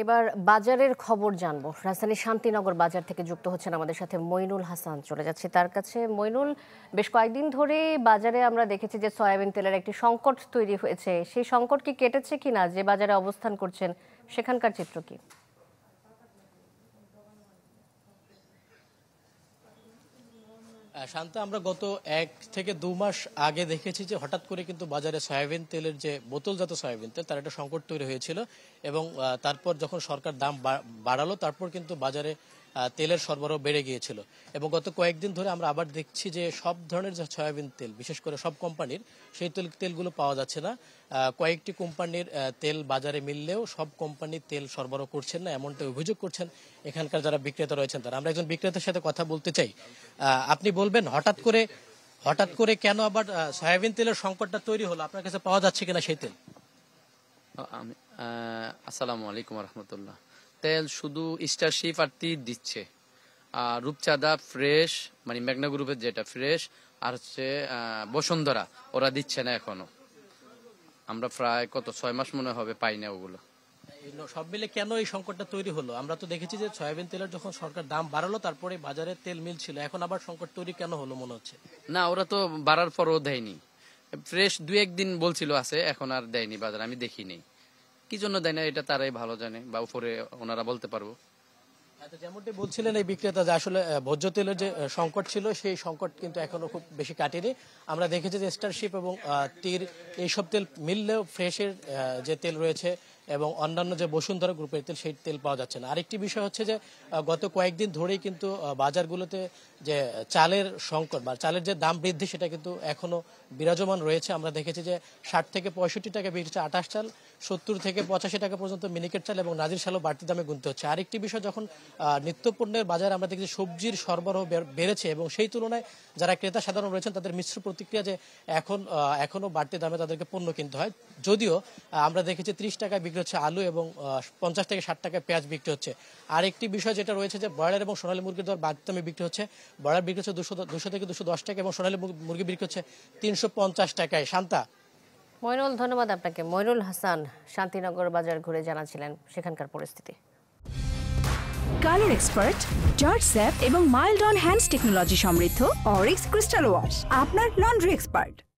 এবার বাজারের খবর জানবো। রাজধানীর শান্তিনগর বাজার থেকে যুক্ত হচ্ছেন আমাদের সাথে মইনুল হাসান। চলে যাচ্ছে তার কাছে। মইনুল, বেশ কয়েকদিন ধরে বাজারে আমরা দেখেছি যে সয়াবিন তেলের একটি সংকট তৈরি হয়েছে। সেই সংকট কি কেটেছে কিনা, যে বাজারে অবস্থান করছেন সেখানকার চিত্র কি? শান্ত, আমরা গত 1 থেকে 2 মাস আগে দেখেছি যে হঠাৎ করে কিন্তু বাজারে সয়াবিন তেলের যে বোতলজাত সয়াবিন তেল তার একটা সংকট তৈরি হয়েছিল এবং তারপর যখন সরকার দাম বাড়ালো তারপর কিন্তু বাজারে তেলের সরবরাহ বেড়ে গিয়েছিল এবং গত কয়েকদিন ধরে আমরা আবার দেখছি যে সব ধরনের যে সয়াবিন তেল, বিশেষ করে সব কোম্পানির সেই তেলগুলো পাওয়া যাচ্ছে না। কয়েকটি কোম্পানির তেল বাজারে মিললেও সব কোম্পানি তেল সরবরাহ করছেন না, এমনটা অভিযোগ করছেন এখানকার যারা বিক্রেতা রয়েছেন তারা। আমরা একজন বিক্রেতার সাথে কথা বলতে চাই। আপনি বলবেন হঠাৎ করে কেন আবার সয়াবিন তেলের সংকটটা তৈরি হলো? আপনার কাছে পাওয়া যাচ্ছে কিনা সেই তেল? আসসালামু আলাইকুম রহমতুল্লাহ। তেল শুধু স্টারশিপ আর তীর দিচ্ছে, আর রূপচাঁদা ফ্রেশ, মানে মেঘনা গ্রুপের যেটা ফ্রেশ, আর হচ্ছে বসুন্ধরা, ওরা দিচ্ছে না এখনো। আমরা প্রায় 6 মাস মনে হবে পাই না ওগুলো। সব মিলে কেন এই সংকটটা তৈরি হলো? আমরা তো দেখেছি যে সয়াবিন তেলের যখন সরকার দাম বাড়ালো তারপরে বাজারে তেল মিলছিল, এখন আবার সংকট তৈরি কেন হলো মনে হচ্ছে? না, ওরা তো বাড়ার পরও দেয়নি। ফ্রেশ 2-1 দিন বলছিল আছে, এখন আর দেয়নি বাজারে, আমি দেখিনি। কি জন্য দেয় না এটা তারাই ভালো জানে, বা উপরে ওনারা বলতে পারবো। যেমনটি বলছিলেন এই বিক্রেতা যে আসলে ভোজ্য তেলের যে সংকট ছিল সেই সংকট কিন্তু এখনো খুব বেশি কাটেনি। আমরা দেখেছি যে স্টারশিপ এবং তীর এইসব তেল মিললেও ফ্রেশের যে তেল রয়েছে এবং অন্যান্য যে বসুন্ধরা গ্রুপের তেল সেই তেল পাওয়া যাচ্ছে না। আরেকটি বিষয় হচ্ছে যে গত কয়েকদিন ধরেই কিন্তু বাজারগুলোতে যে চালের সংকট বা চালের যে দাম বৃদ্ধি সেটা কিন্তু এখনো বিরাজমান রয়েছে। আমরা দেখেছি যে 60 থেকে 65 টাকা বেড়েছে আটাশ চাল, 70 থেকে 85 টাকা পর্যন্ত মিনিকেট চাল এবং নাজির চালও বাড়তি দামে গুনতে হচ্ছে। আরেকটি বিষয়, যখন নিত্যপণ্যের বাজারে আমরা দেখছি সবজির সরবরাহ বেড়েছে এবং সেই তুলনায় যারা ক্রেতা সাধারণ রয়েছেন তাদের মিশ্র প্রতিক্রিয়া যে এখনো বাড়তি দামে তাদেরকে পণ্য কিনতে হয়। যদিও আমরা দেখেছি 30 টাকায় বিক্রি হচ্ছে আলু এবং 50 থেকে 60 টাকায় পেঁয়াজ বিক্রি হচ্ছে। আরেকটি বিষয় যেটা রয়েছে যে ব্রয়লার এবং সোনালী মুরগির দর বাড়তি দামে বিক্রি হচ্ছে। ব্রয়লার বিক্রি হচ্ছে 200 থেকে 210 টাকা এবং সোনালী মুরগি বিক্রি হচ্ছে 350 টাকায়। শান্তা। মইনুল, ধন্যবাদ আপনাকে। মইনুল হাসান শান্তিনগর বাজার ঘুরে জানাচ্ছিলেন সেখানকার পরিস্থিতি। কালার এক্সপার্ট, জর্জ স্যাপ এবং মাইল্ড অন হ্যান্ডস টেকনোলজি সমৃদ্ধ অরিক্স ক্রিস্টাল ওয়াশ আপনার লন্ড্রি এক্সপার্ট।